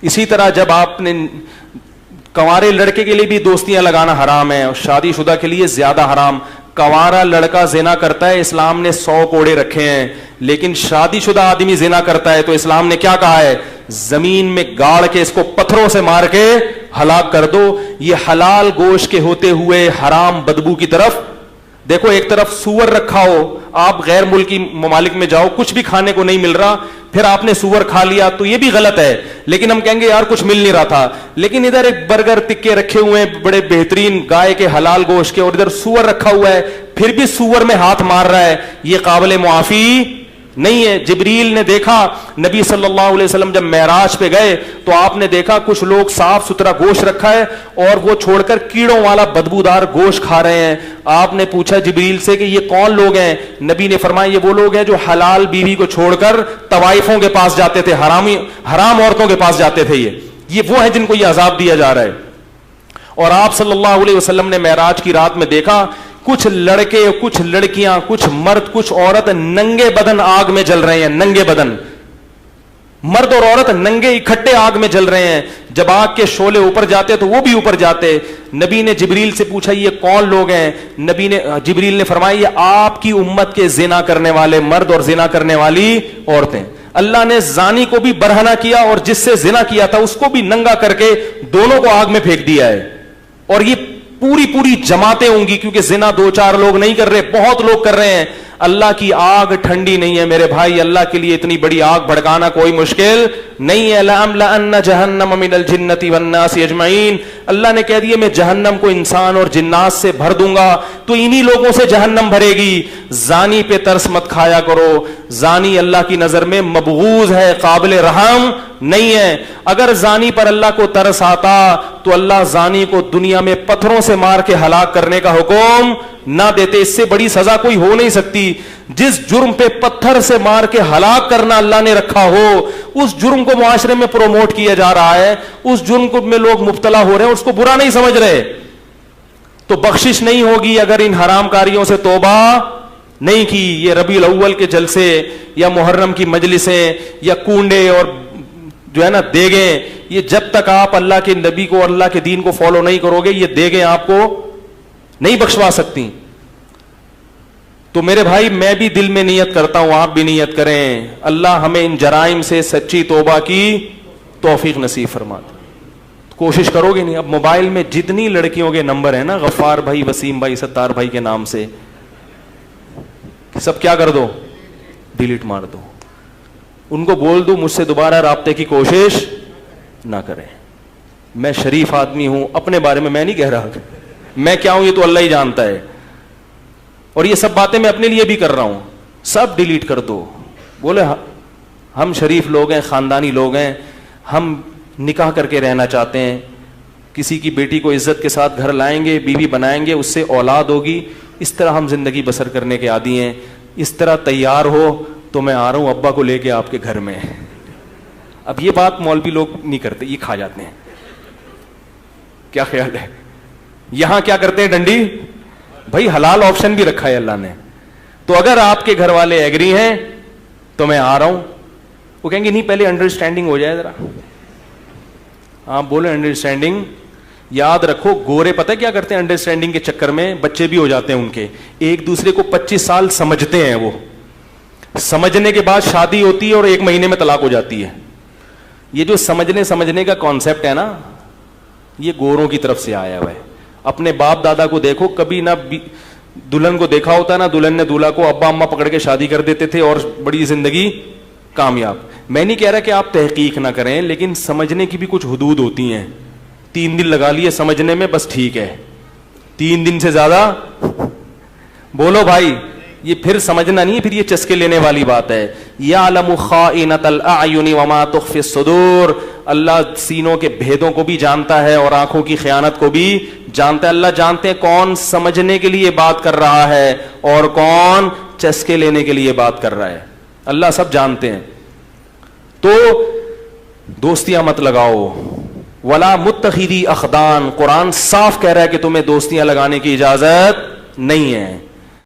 اسی طرح جب آپ نے کنوارے لڑکے کے لیے بھی دوستیاں لگانا حرام ہے اور شادی شدہ کے لیے زیادہ حرام. کنوارا لڑکا زنا کرتا ہے, اسلام نے 100 کوڑے رکھے ہیں, لیکن شادی شدہ آدمی زنا کرتا ہے تو اسلام نے کیا کہا ہے؟ زمین میں گاڑ کے اس کو پتھروں سے مار کے ہلاک کر دو. یہ حلال گوشت کے ہوتے ہوئے حرام بدبو کی طرف دیکھو. ایک طرف سور رکھا ہو, آپ غیر ملکی ممالک میں جاؤ, کچھ بھی کھانے کو نہیں مل رہا, پھر آپ نے سور کھا لیا تو یہ بھی غلط ہے, لیکن ہم کہیں گے یار کچھ مل نہیں رہا تھا. لیکن ادھر ایک برگر تکے رکھے ہوئے ہیں بڑے بہترین گائے کے حلال گوشت کے, اور ادھر سور رکھا ہوا ہے, پھر بھی سور میں ہاتھ مار رہا ہے, یہ قابل معافی نہیں ہے. جبریل نے دیکھا نبی صلی اللہ علیہ وسلم جب معراج پہ گئے تو آپ نے دیکھا کچھ لوگ صاف ستھرا گوشت رکھا ہے اور وہ چھوڑ کر کیڑوں والا بدبودار گوشت کھا رہے ہیں. آپ نے پوچھا جبریل سے کہ یہ کون لوگ ہیں؟ نبی نے فرمایا یہ وہ لوگ ہیں جو حلال بیوی کو چھوڑ کر طوائفوں کے پاس جاتے تھے, حرام عورتوں کے پاس جاتے تھے. یہ وہ ہیں جن کو یہ عذاب دیا جا رہا ہے. اور آپ صلی اللہ علیہ وسلم نے معراج کی رات میں دیکھا کچھ لڑکے, کچھ لڑکیاں, کچھ مرد, کچھ عورت ننگے بدن آگ میں جل رہے ہیں. ننگے بدن مرد اور عورت ننگے اکٹھے آگ میں جل رہے ہیں. جب آگ کے شعلے اوپر جاتے تو وہ بھی اوپر جاتے. نبی نے جبریل سے پوچھا یہ کون لوگ ہیں؟ جبریل نے فرمایا یہ آپ کی امت کے زنا کرنے والے مرد اور زنا کرنے والی عورتیں. اللہ نے زانی کو بھی برہنہ کیا اور جس سے زنا کیا تھا اس کو بھی ننگا کر کے دونوں کو آگ میں پھینک دیا ہے. اور یہ پوری جماعتیں ہوں گی, کیونکہ زنا 2-4 لوگ نہیں کر رہے, بہت لوگ کر رہے ہیں. اللہ کی آگ ٹھنڈی نہیں ہے میرے بھائی, اللہ کے لیے اتنی بڑی آگ بھڑکانا کوئی مشکل نہیں ہے. لَأَمْلَأَنَّ جَهَنَّمَ مِنَ الْجِنَّةِ وَالنَّاسِ أَجْمَعِينَ. اللہ نے کہہ دیا میں جہنم کو انسان اور جنات سے بھر دوں گا, تو انہی لوگوں سے جہنم بھرے گی. زانی پہ ترس مت کھایا کرو, زانی اللہ کی نظر میں مبغوض ہے, قابل رحم نہیں ہے. اگر زانی پر اللہ کو ترس آتا تو اللہ زانی کو دنیا میں پتھروں سے مار کے ہلاک کرنے کا حکم نہ دیتے. اس سے بڑی سزا کوئی ہو نہیں سکتی. جس جرم پہ پتھر سے مار کے ہلاک کرنا اللہ نے رکھا ہو, اس جرم کو معاشرے میں پروموٹ کیا جا رہا ہے, اس جرم کو میں لوگ مبتلا ہو رہے ہیں, اس کو برا نہیں سمجھ رہے, تو بخشش نہیں ہوگی اگر ان حرام کاریوں سے توبہ نہیں کی. یہ ربیع الاول کے جلسے یا محرم کی مجلسیں یا کونڈے اور جو ہے نا دیگیں, یہ جب تک آپ اللہ کے نبی کو اور اللہ کے دین کو فالو نہیں کرو گے, یہ دیگیں آپ کو نہیں بخشوا سکتی. تو میرے بھائی میں بھی دل میں نیت کرتا ہوں, آپ بھی نیت کریں, اللہ ہمیں ان جرائم سے سچی توبہ کی توفیق نصیب فرما دے. کوشش کرو گے نہیں؟ اب موبائل میں جتنی لڑکیوں کے نمبر ہیں نا, غفار بھائی, وسیم بھائی, ستار بھائی کے نام سے, سب کیا کر دو, ڈیلیٹ مار دو. ان کو بول دو مجھ سے دوبارہ رابطے کی کوشش نہ کریں. میں شریف آدمی ہوں, اپنے بارے میں نہیں کہہ رہا, میں کیا ہوں یہ تو اللہ ہی جانتا ہے, اور یہ سب باتیں میں اپنے لیے بھی کر رہا ہوں. سب ڈیلیٹ کر دو. بولے ہم شریف لوگ ہیں, خاندانی لوگ ہیں, ہم نکاح کر کے رہنا چاہتے ہیں, کسی کی بیٹی کو عزت کے ساتھ گھر لائیں گے, بیوی بنائیں گے, اس سے اولاد ہوگی, اس طرح ہم زندگی بسر کرنے کے عادی ہیں. اس طرح تیار ہو تو میں آ رہا ہوں ابا کو لے کے آپ کے گھر میں. اب یہ بات مولوی لوگ نہیں کرتے, یہ کھا جاتے ہیں. کیا خیال ہے؟ یہاں کیا کرتے ہیں ڈنڈی, بھائی حلال آپشن بھی رکھا ہے اللہ نے. تو اگر آپ کے گھر والے ایگری ہیں تو میں آ رہا ہوں. وہ کہیں گے نہیں پہلے انڈرسٹینڈنگ ہو جائے ذرا. آپ بولے انڈرسٹینڈنگ, یاد رکھو گورے پتہ کیا کرتے ہیں انڈرسٹینڈنگ کے چکر میں, بچے بھی ہو جاتے ہیں ان کے, ایک دوسرے کو 25 سال سمجھتے ہیں, وہ سمجھنے کے بعد شادی ہوتی ہے اور 1 مہینے میں طلاق ہو جاتی ہے. یہ جو سمجھنے کا کانسیپٹ ہے نا, یہ گوروں کی طرف سے آیا ہوا ہے. اپنے باپ دادا کو دیکھو, کبھی نہ دلہن کو دیکھا ہوتا نا, دلہن نے دولہا کو ابا اما پکڑ کے شادی کر دیتے تھے اور بڑی زندگی کامیاب. میں نہیں کہہ رہا کہ آپ تحقیق نہ کریں, لیکن سمجھنے کی بھی کچھ حدود ہوتی ہیں. 3 دن لگا لیے سمجھنے میں, بس ٹھیک ہے. 3 دن سے زیادہ بولو بھائی, یہ پھر سمجھنا نہیں ہے, پھر یہ چسکے لینے والی بات ہے. یعلم خائنۃ الاعین وما تخفی الصدور. اللہ سینوں کے بھیدوں کو بھی جانتا ہے اور آنکھوں کی خیانت کو بھی جانتا ہے. اللہ جانتے ہیں کون سمجھنے کے لیے بات کر رہا ہے اور کون چسکے لینے کے لیے بات کر رہا ہے. اللہ سب جانتے ہیں. تو دوستیاں مت لگاؤ. ولا متخذی اخدان, قرآن صاف کہہ رہا ہے کہ تمہیں دوستیاں لگانے کی اجازت نہیں ہے.